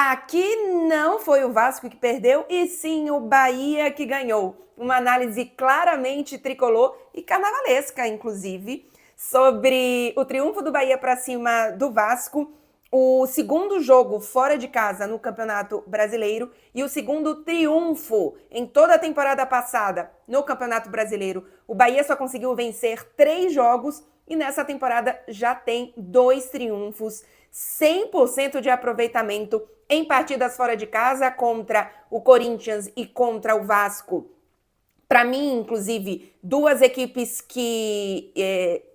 Aqui não foi o Vasco que perdeu, e sim o Bahia que ganhou. Uma análise claramente tricolor e carnavalesca, inclusive, sobre o triunfo do Bahia para cima do Vasco, o segundo jogo fora de casa no Campeonato Brasileiro e o segundo triunfo em toda a temporada passada no Campeonato Brasileiro. O Bahia só conseguiu vencer 3 jogos e nessa temporada já tem 2 triunfos, 100% de aproveitamento em partidas fora de casa contra o Corinthians e contra o Vasco. Para mim, inclusive, duas equipes que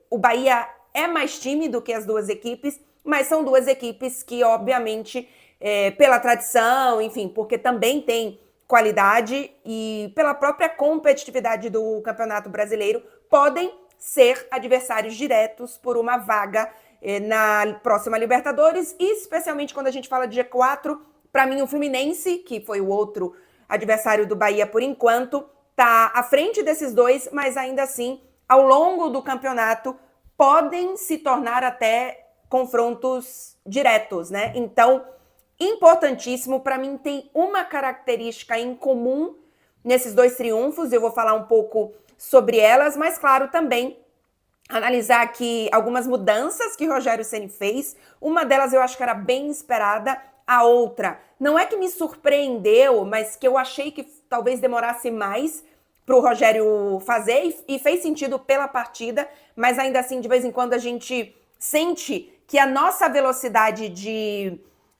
o Bahia é mais time do que as duas equipes, mas são duas equipes que, obviamente, pela tradição, enfim, porque também tem qualidade e pela própria competitividade do Campeonato Brasileiro, podem ser adversários diretos por uma vaga na próxima Libertadores, e especialmente quando a gente fala de G4, para mim o Fluminense, que foi o outro adversário do Bahia por enquanto, tá à frente desses dois, mas ainda assim, ao longo do campeonato, podem se tornar até confrontos diretos, né? Então, importantíssimo, para mim tem uma característica em comum nesses dois triunfos, eu vou falar um pouco sobre elas, mas claro, também analisar aqui algumas mudanças que Rogério Ceni fez. Uma delas eu acho que era bem esperada, a outra não é que me surpreendeu, mas que eu achei que talvez demorasse mais para o Rogério fazer e fez sentido pela partida, mas ainda assim de vez em quando a gente sente que a nossa velocidade de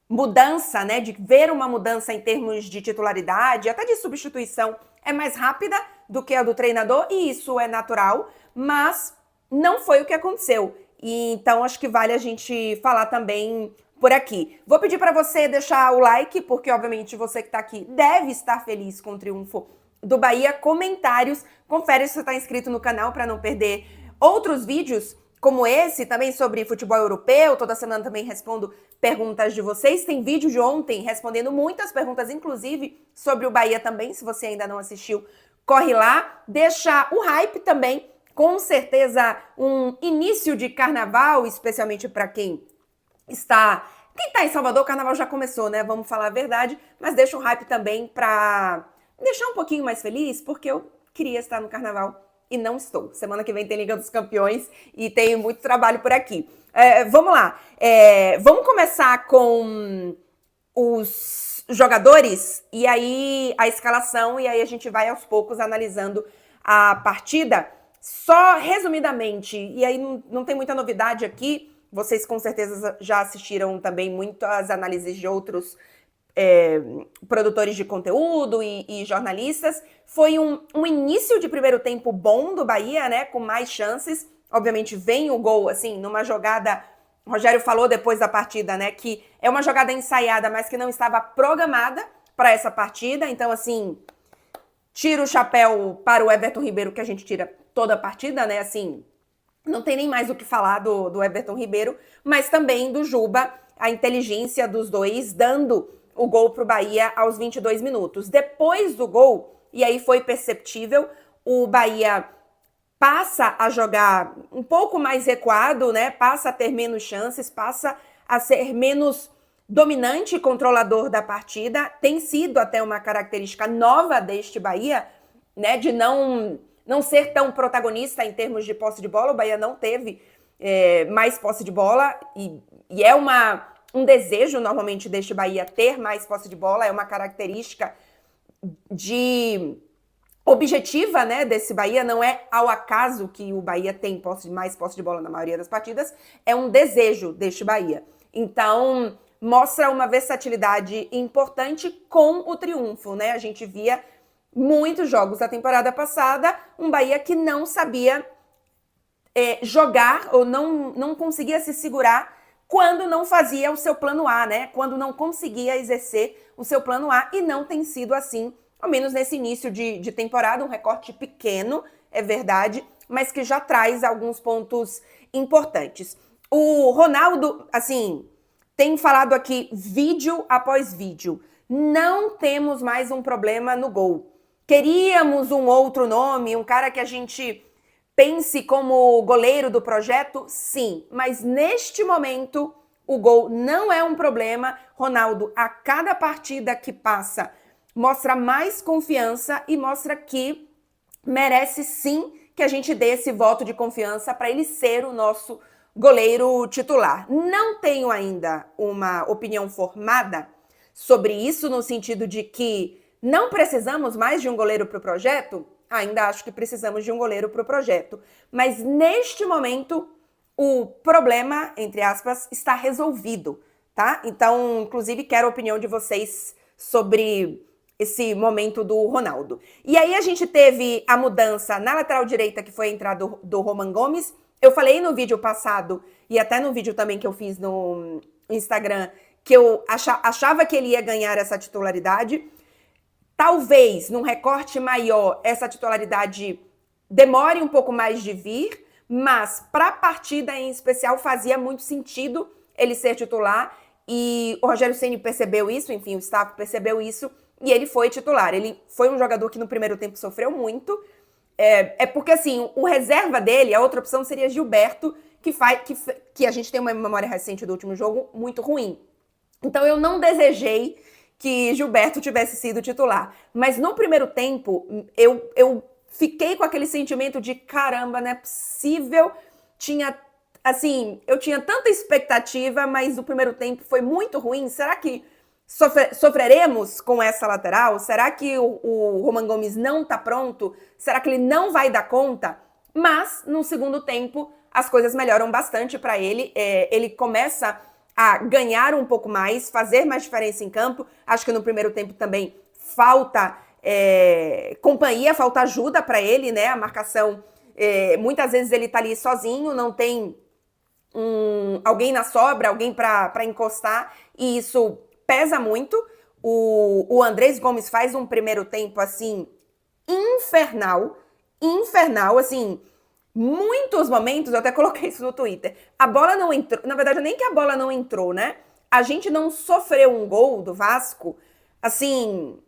mudança, né, de ver uma mudança em termos de titularidade, até de substituição, é mais rápida do que a do treinador, e isso é natural, mas não foi o que aconteceu. E então acho que vale a gente falar também por aqui. Vou pedir para você deixar o like, porque obviamente você que está aqui deve estar feliz com o triunfo do Bahia. Comentários, confere se você está inscrito no canal para não perder outros vídeos como esse, também sobre futebol europeu. Toda semana também respondo perguntas de vocês. Tem vídeo de ontem respondendo muitas perguntas, inclusive sobre o Bahia também. Se você ainda não assistiu, corre lá. Deixa o hype também. Com certeza um início de carnaval, especialmente para quem está em Salvador. O carnaval já começou, né? Vamos falar a verdade. Mas deixa o hype também para me deixar um pouquinho mais feliz, porque eu queria estar no carnaval e não estou. Semana que vem tem Liga dos Campeões e tem muito trabalho por aqui. Vamos lá. Vamos começar com os jogadores e aí a escalação, e aí a gente vai aos poucos analisando a partida. Só resumidamente, e aí não tem muita novidade aqui, vocês com certeza já assistiram também muitas análises de outros produtores de conteúdo e jornalistas. Foi um início de primeiro tempo bom do Bahia, né, com mais chances. Obviamente vem o gol, assim, numa jogada, o Rogério falou depois da partida, né, que é uma jogada ensaiada, mas que não estava programada para essa partida. Então, assim, tiro o chapéu para o Everton Ribeiro, que a gente tira toda a partida, né, assim, não tem nem mais o que falar do Everton Ribeiro, mas também do Juba, a inteligência dos dois, dando o gol para o Bahia aos 22 minutos. Depois do gol, e aí foi perceptível, o Bahia passa a jogar um pouco mais recuado, né? Passa a ter menos chances, passa a ser menos dominante e controlador da partida. Tem sido até uma característica nova deste Bahia, né? De não ser tão protagonista em termos de posse de bola. O Bahia não teve mais posse de bola e é um desejo normalmente deste Bahia ter mais posse de bola, é uma característica objetiva, né, desse Bahia. Não é ao acaso que o Bahia tem mais posse de bola na maioria das partidas, é um desejo deste Bahia. Então, mostra uma versatilidade importante com o triunfo, né? A gente via muitos jogos da temporada passada, um Bahia que não sabia jogar ou não conseguia se segurar quando não fazia o seu plano A, né? Quando não conseguia exercer o seu plano A, e não tem sido assim, ao menos nesse início de temporada, um recorte pequeno, é verdade, mas que já traz alguns pontos importantes. O Ronaldo, assim, tem falado aqui vídeo após vídeo. Não temos mais um problema no gol. Queríamos um outro nome, um cara que a gente pense como goleiro do projeto? Sim, mas neste momento o gol não é um problema. Ronaldo, a cada partida que passa, mostra mais confiança e mostra que merece sim que a gente dê esse voto de confiança para ele ser o nosso goleiro titular. Não tenho ainda uma opinião formada sobre isso, no sentido de que não precisamos mais de um goleiro para o projeto. Ainda acho que precisamos de um goleiro para o projeto. Mas neste momento, o problema, entre aspas, está resolvido, tá? Então, inclusive, quero a opinião de vocês sobre esse momento do Ronaldo. E aí a gente teve a mudança na lateral direita, que foi a entrada do Roman Gomes. Eu falei no vídeo passado, e até no vídeo também que eu fiz no Instagram, que eu achava que ele ia ganhar essa titularidade. Talvez, num recorte maior, essa titularidade demore um pouco mais de vir, mas para a partida em especial fazia muito sentido ele ser titular, e o Rogério Ceni percebeu isso, enfim, o staff percebeu isso, e ele foi titular. Ele foi um jogador que no primeiro tempo sofreu muito, porque assim, o reserva dele, a outra opção seria Gilberto, que a gente tem uma memória recente do último jogo muito ruim. Então eu não desejei que Gilberto tivesse sido titular. Mas no primeiro tempo, eu fiquei com aquele sentimento de caramba, não é possível. Eu tinha tanta expectativa, mas o primeiro tempo foi muito ruim. Será que sofreremos com essa lateral? Será que o Roman Gomes não tá pronto? Será que ele não vai dar conta? Mas no segundo tempo, as coisas melhoram bastante para ele. Ele começa a ganhar um pouco mais, fazer mais diferença em campo. Acho que no primeiro tempo também falta companhia, falta ajuda para ele, né? A marcação, muitas vezes ele tá ali sozinho, não tem alguém na sobra, alguém para encostar, e isso pesa muito. O Andrés Gomes faz um primeiro tempo, assim, infernal, assim, muitos momentos, eu até coloquei isso no Twitter, a bola não entrou, na verdade nem que a bola não entrou, né? A gente não sofreu um gol do Vasco, assim,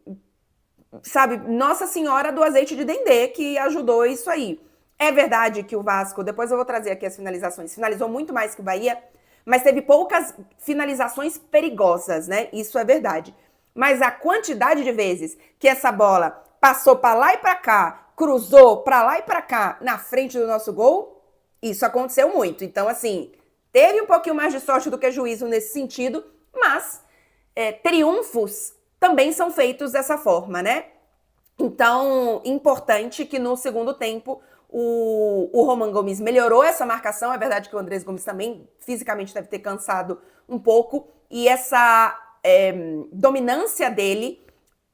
sabe, Nossa Senhora do azeite de dendê que ajudou isso aí. É verdade que o Vasco, depois eu vou trazer aqui as finalizações, finalizou muito mais que o Bahia, mas teve poucas finalizações perigosas, né? Isso é verdade. Mas a quantidade de vezes que essa bola passou para lá e para cá, cruzou para lá e para cá, na frente do nosso gol, isso aconteceu muito. Então, assim, teve um pouquinho mais de sorte do que juízo nesse sentido, mas triunfos também são feitos dessa forma, né? Então, importante que no segundo tempo o Roman Gomes melhorou essa marcação. É verdade que o Andrés Gomes também fisicamente deve ter cansado um pouco, e essa dominância dele,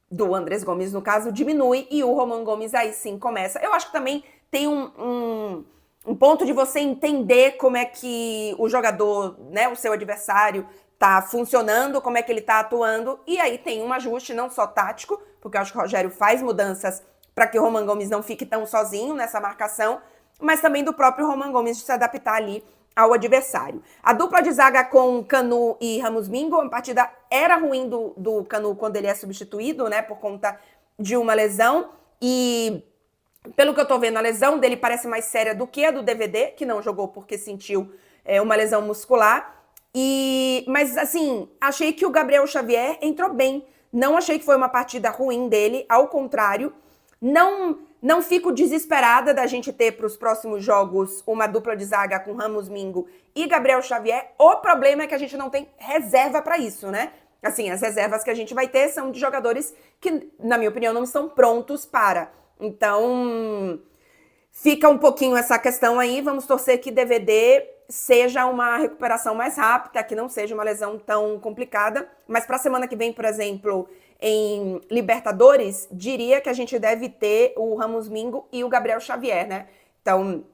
do Andrés Gomes no caso, diminui, e o Roman Gomes aí sim começa. Eu acho que também tem um ponto de você entender como é que o jogador, né, o seu adversário, tá funcionando, como é que ele tá atuando, e aí tem um ajuste não só tático, porque eu acho que o Rogério faz mudanças para que o Roman Gomes não fique tão sozinho nessa marcação, mas também do próprio Roman Gomes de se adaptar ali ao adversário. A dupla de zaga com Canu e Ramos Mingo, a partida era ruim do Canu quando ele é substituído, né, por conta de uma lesão, e pelo que eu tô vendo, a lesão dele parece mais séria do que a do DVD, que não jogou porque sentiu uma lesão muscular. Mas assim, achei que o Gabriel Xavier entrou bem. Não achei que foi uma partida ruim dele, ao contrário. Não fico desesperada da gente ter para os próximos jogos uma dupla de zaga com Ramos Mingo e Gabriel Xavier. O problema é que a gente não tem reserva para isso, né? Assim, as reservas que a gente vai ter são de jogadores que, na minha opinião, não estão prontos para. Então, fica um pouquinho essa questão aí. Vamos torcer que DVD seja uma recuperação mais rápida, que não seja uma lesão tão complicada. Mas para a semana que vem, por exemplo, em Libertadores, diria que a gente deve ter o Ramos Mingo e o Gabriel Xavier, né? Então,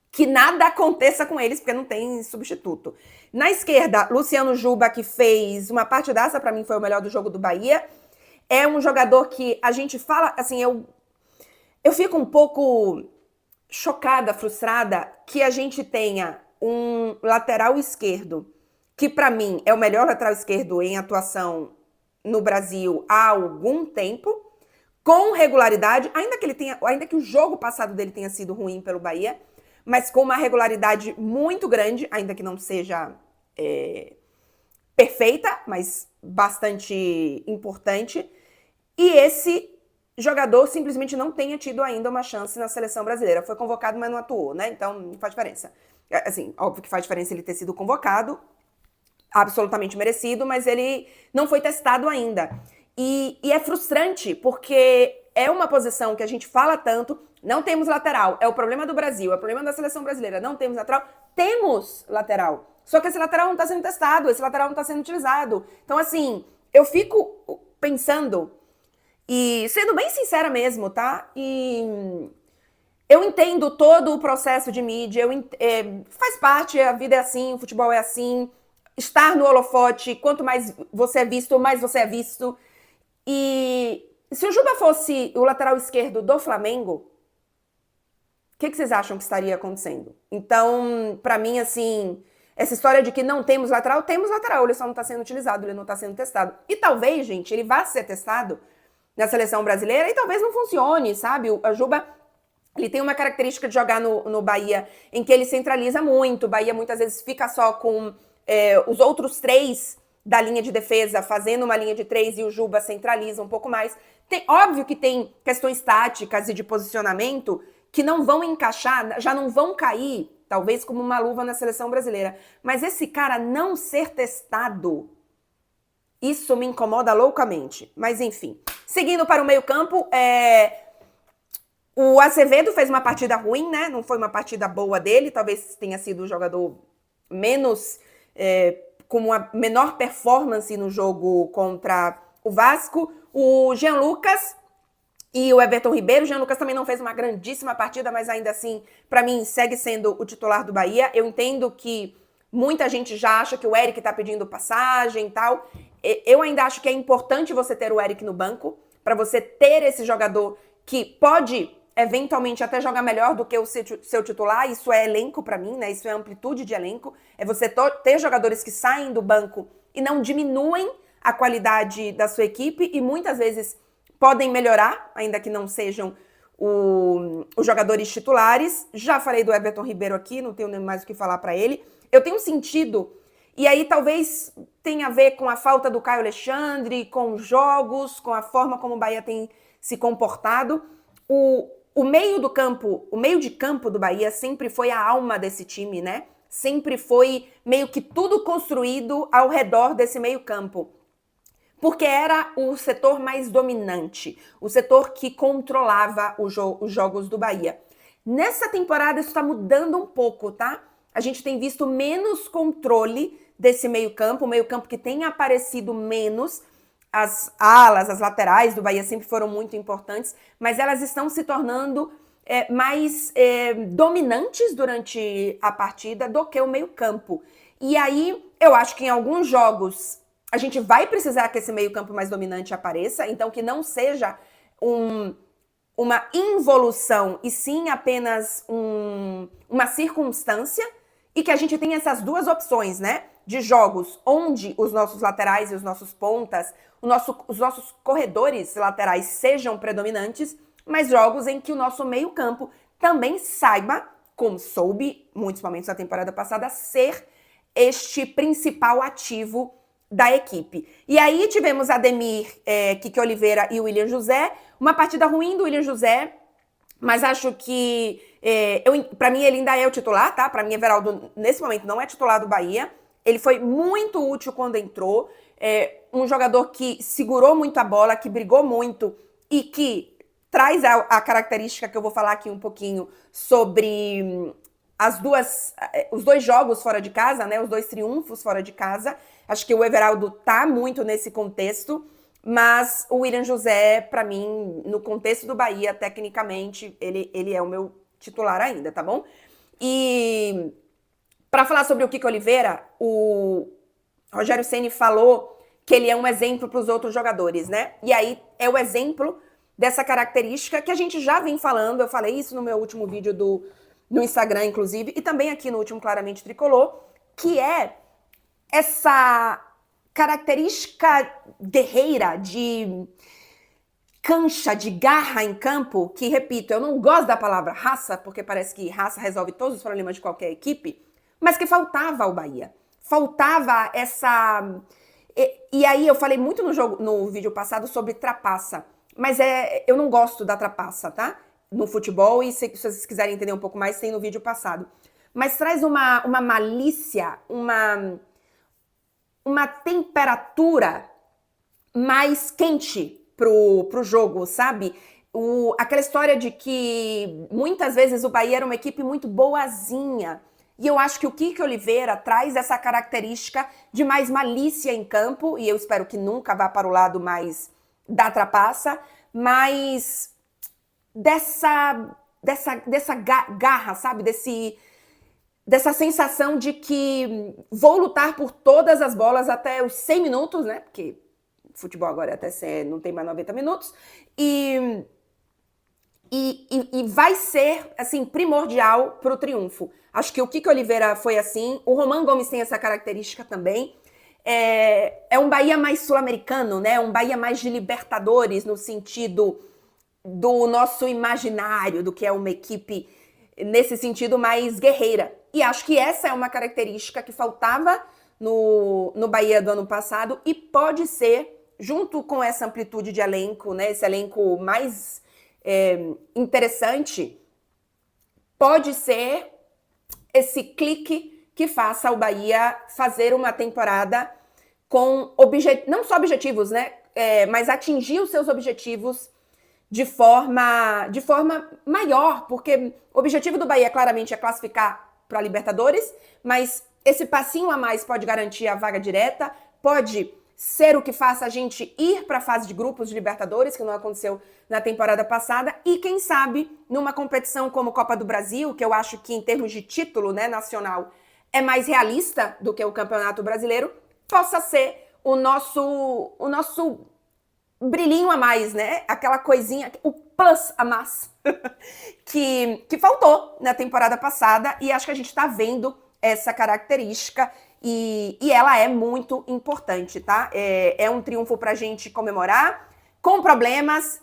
que nada aconteça com eles, porque não tem substituto. Na esquerda, Luciano Juba, que fez uma partidaça, para mim foi o melhor do jogo do Bahia. É um jogador que a gente fala, assim, eu fico um pouco chocada, frustrada, que a gente tenha um lateral esquerdo, que para mim é o melhor lateral esquerdo em atuação no Brasil há algum tempo, com regularidade, ainda que o jogo passado dele tenha sido ruim pelo Bahia, mas com uma regularidade muito grande, ainda que não seja perfeita, mas bastante importante. E esse jogador simplesmente não tenha tido ainda uma chance na seleção brasileira. Foi convocado, mas não atuou, né? Então, não faz diferença. Assim, óbvio que faz diferença ele ter sido convocado, absolutamente merecido, mas ele não foi testado ainda. E é frustrante, porque é uma posição que a gente fala tanto, não temos lateral, é o problema do Brasil, é o problema da seleção brasileira, não temos lateral. Temos lateral, só que esse lateral não está sendo testado, esse lateral não está sendo utilizado. Então, assim, eu fico pensando, e sendo bem sincera mesmo, tá? E eu entendo todo o processo de mídia, faz parte, a vida é assim, o futebol é assim, estar no holofote, quanto mais você é visto, mais você é visto. E se o Juba fosse o lateral esquerdo do Flamengo, o que vocês acham que estaria acontecendo? Então, pra mim, assim, essa história de que não temos lateral, ele só não tá sendo utilizado, ele não tá sendo testado. E talvez, gente, ele vá ser testado na seleção brasileira e talvez não funcione, sabe? O Juba, ele tem uma característica de jogar no Bahia em que ele centraliza muito. O Bahia muitas vezes fica só com os outros três da linha de defesa fazendo uma linha de 3 e o Juba centraliza um pouco mais. Óbvio que tem questões táticas e de posicionamento que não vão encaixar, já não vão cair, talvez como uma luva na seleção brasileira. Mas esse cara não ser testado, isso me incomoda loucamente. Mas enfim, seguindo para o meio-campo, o Azevedo fez uma partida ruim, né? Não foi uma partida boa dele, talvez tenha sido o jogador menos, com uma menor performance no jogo contra o Vasco. O Jean Lucas e o Everton Ribeiro. O Jean Lucas também não fez uma grandíssima partida, mas ainda assim, para mim, segue sendo o titular do Bahia. Eu entendo que muita gente já acha que o Eric tá pedindo passagem e tal. Eu ainda acho que é importante você ter o Eric no banco, para você ter esse jogador que pode eventualmente até jogar melhor do que o seu titular. Isso é elenco para mim, né? Isso é amplitude de elenco. É você ter jogadores que saem do banco e não diminuem a qualidade da sua equipe e muitas vezes podem melhorar, ainda que não sejam os jogadores titulares. Já falei do Everton Ribeiro aqui, não tenho nem mais o que falar para ele. Eu tenho sentido, e aí talvez tenha a ver com a falta do Caio Alexandre, com os jogos, com a forma como o Bahia tem se comportado. O meio de campo do Bahia sempre foi a alma desse time, né? Sempre foi meio que tudo construído ao redor desse meio campo. Porque era o setor mais dominante, o setor que controlava os jogos do Bahia. Nessa temporada isso está mudando um pouco, tá? A gente tem visto menos controle desse meio-campo, o meio-campo que tem aparecido menos. As alas, as laterais do Bahia sempre foram muito importantes, mas elas estão se tornando mais dominantes durante a partida do que o meio-campo. E aí, eu acho que em alguns jogos a gente vai precisar que esse meio-campo mais dominante apareça, então que não seja uma involução, e sim apenas uma circunstância, e que a gente tenha essas duas opções, né? De jogos onde os nossos laterais e os nossos pontas, os nossos corredores laterais sejam predominantes, mas jogos em que o nosso meio-campo também saiba, como soube, muitos momentos da temporada passada, ser este principal ativo da equipe. E aí tivemos Ademir, Kiki Oliveira e o William José. Uma partida ruim do William José, mas acho que, para mim, ele ainda é o titular, tá? Para mim, Everaldo, nesse momento, não é titular do Bahia. Ele foi muito útil quando entrou. Um jogador que segurou muito a bola, que brigou muito e que traz a característica que eu vou falar aqui um pouquinho sobre os dois jogos fora de casa, né? Os 2 triunfos fora de casa. Acho que o Everaldo tá muito nesse contexto, mas o William José, para mim, no contexto do Bahia, tecnicamente, ele é o meu titular ainda, tá bom? E para falar sobre o Kiki Oliveira, o Rogério Ceni falou que ele é um exemplo para os outros jogadores, né? E aí é o exemplo dessa característica que a gente já vem falando. Eu falei isso no meu último vídeo no Instagram, inclusive, e também aqui no último Claramente Tricolor, que é essa característica guerreira de cancha, de garra em campo, que, repito, eu não gosto da palavra raça, porque parece que raça resolve todos os problemas de qualquer equipe, mas que faltava ao Bahia. faltava essa... E aí eu falei muito no vídeo passado sobre trapaça, mas eu não gosto da trapaça, tá? No futebol, e se vocês quiserem entender um pouco mais, tem no vídeo passado. Mas traz uma malícia, uma temperatura mais quente pro jogo, sabe? Aquela história de que muitas vezes o Bahia era uma equipe muito boazinha. E eu acho que o Kiko Oliveira traz essa característica de mais malícia em campo, e eu espero que nunca vá para o lado mais da trapaça, mas dessa garra, sabe? Dessa sensação de que vou lutar por todas as bolas até os 100 minutos, né? Porque futebol agora até não tem mais 90 minutos. E vai ser, assim, primordial para o triunfo. Acho que o Kiko Oliveira foi assim, o Román Gomes tem essa característica também. É um Bahia mais sul-americano, né? Um Bahia mais de Libertadores, no sentido do nosso imaginário, do que é uma equipe, nesse sentido, mais guerreira. E acho que essa é uma característica que faltava no Bahia do ano passado e pode ser, junto com essa amplitude de elenco, né? Esse elenco mais interessante, pode ser esse clique que faça o Bahia fazer uma temporada com não só objetivos, né? Mas atingir os seus objetivos de forma maior, porque o objetivo do Bahia claramente é classificar para a Libertadores, mas esse passinho a mais pode garantir a vaga direta, pode ser o que faça a gente ir para a fase de grupos de Libertadores, que não aconteceu na temporada passada, e quem sabe numa competição como Copa do Brasil, que eu acho que em termos de título, né, nacional, é mais realista do que o Campeonato Brasileiro, possa ser o nosso brilhinho a mais, né? Aquela coisinha, o plus a mais que faltou na temporada passada, e acho que a gente tá vendo essa característica e ela é muito importante, tá? É um triunfo pra gente comemorar, com problemas.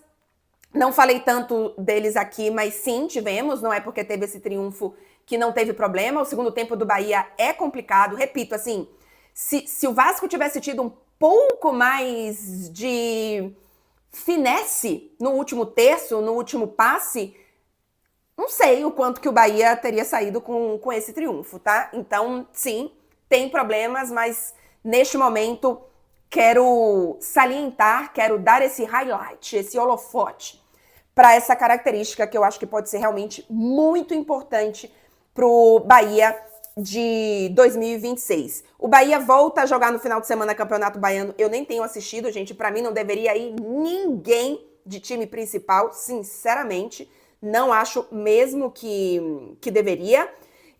Não falei tanto deles aqui, mas sim, tivemos. Não é porque teve esse triunfo que não teve problema. O segundo tempo do Bahia é complicado. Repito, assim, se o Vasco tivesse tido um pouco mais de finesse no último terço, no último passe, não sei o quanto que o Bahia teria saído com esse triunfo, tá? Então, sim, tem problemas, mas neste momento quero salientar, quero dar esse highlight, esse holofote para essa característica que eu acho que pode ser realmente muito importante pro Bahia de 2026. O Bahia volta a jogar no final de semana Campeonato Baiano. Eu nem tenho assistido, gente. Para mim não deveria ir ninguém de time principal, sinceramente. Não acho mesmo que deveria.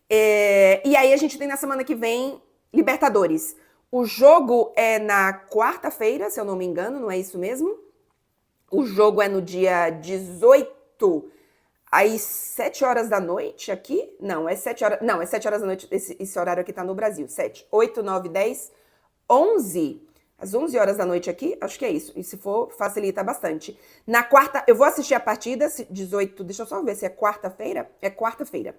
E aí a gente tem na semana que vem Libertadores. O jogo é na quarta-feira, se eu não me engano, não é isso mesmo? O jogo é no dia 18, às 7 horas da noite aqui. Não, é 7 horas. Não, é 7 horas da noite. Esse horário aqui tá no Brasil. 7, 8, 9, 10, 11. Às 11 horas da noite aqui, acho que é isso. E se for, facilita bastante. Na quarta, eu vou assistir a partida, 18, deixa eu só ver se é quarta-feira. É quarta-feira.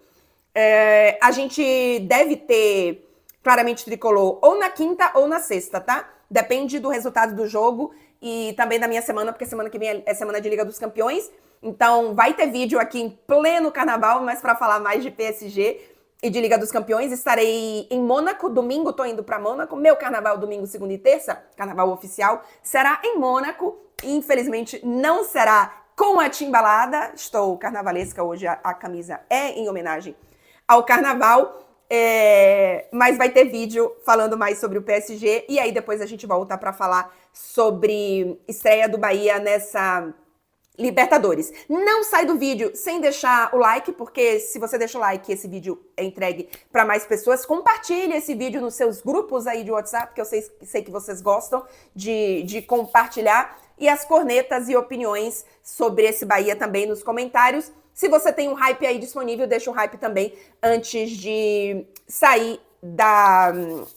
A gente deve ter claramente tricolor ou na quinta ou na sexta, tá? Depende do resultado do jogo e também da minha semana, porque semana que vem é semana de Liga dos Campeões. Então vai ter vídeo aqui em pleno carnaval, mas para falar mais de PSG e de Liga dos Campeões. Estarei em Mônaco, domingo tô indo para Mônaco. Meu carnaval domingo, segunda e terça, carnaval oficial, será em Mônaco. Infelizmente não será com a timbalada. Estou carnavalesca hoje, a camisa é em homenagem ao carnaval. Mas vai ter vídeo falando mais sobre o PSG e aí depois a gente volta para falar sobre estreia do Bahia nessa Libertadores. Não sai do vídeo sem deixar o like, porque se você deixa o like, esse vídeo é entregue para mais pessoas. Compartilhe esse vídeo nos seus grupos aí de WhatsApp, que eu sei que vocês gostam de compartilhar. E as cornetas e opiniões sobre esse Bahia também nos comentários. Se você tem um hype aí disponível, deixa o hype também antes de sair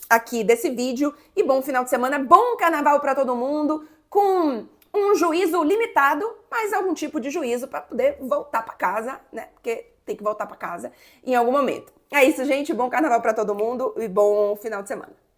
aqui desse vídeo. E bom final de semana, bom carnaval para todo mundo, com um juízo limitado, mas algum tipo de juízo para poder voltar para casa, né? Porque ter que voltar para casa em algum momento. É isso, gente. Bom carnaval para todo mundo e bom final de semana.